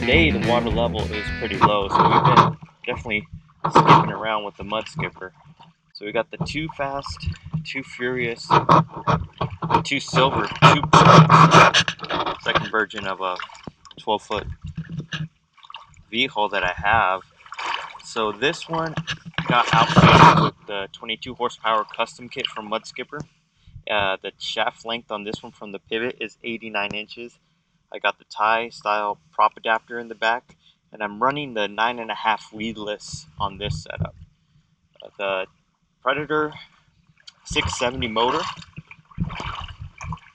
Today the water level is pretty low, so we've been definitely skipping around with the Mudskipper. So we got the Too Fast, Too Furious, Too Silver, second version of a 12-foot Vhull that I have. So this one got outfitted with the 22 horsepower custom kit from Mudskipper. The shaft length on this one from the pivot is 89 inches. I got the tie style prop adapter in the back, and I'm running the 9.5 weedless on this setup. The Predator 670 motor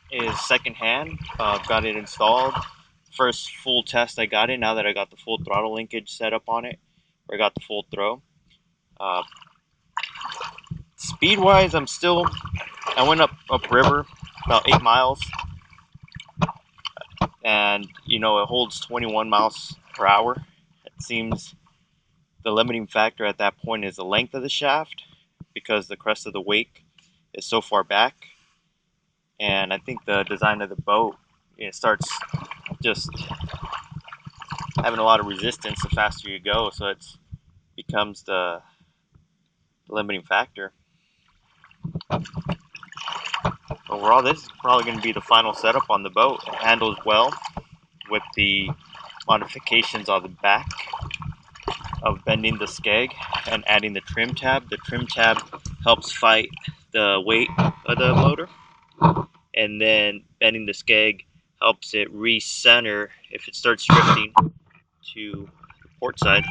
is secondhand. I've got it installed. First full test I got it now that I got the full throttle linkage set up on it, or I got the full throw. Speed wise, I went up river about 8 miles, and it holds 21 miles per hour. It seems the limiting factor at that point is the length of the shaft, because the crest of the wake is so far back, and I think the design of the boat, it starts just having a lot of resistance the faster you go, so it becomes the limiting factor. Overall, this is probably going to be the final setup on the boat. It handles well with the modifications on the back of bending the skeg and adding the trim tab. The trim tab helps fight the weight of the motor, and then bending the skeg helps it recenter. If it starts drifting to the port side,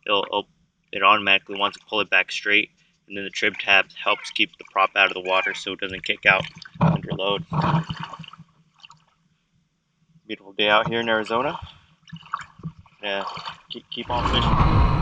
it automatically wants to pull it back straight, and then the trim tab helps keep the prop out of the water so it doesn't kick out under load. Beautiful day out here in Arizona. Yeah, keep on fishing.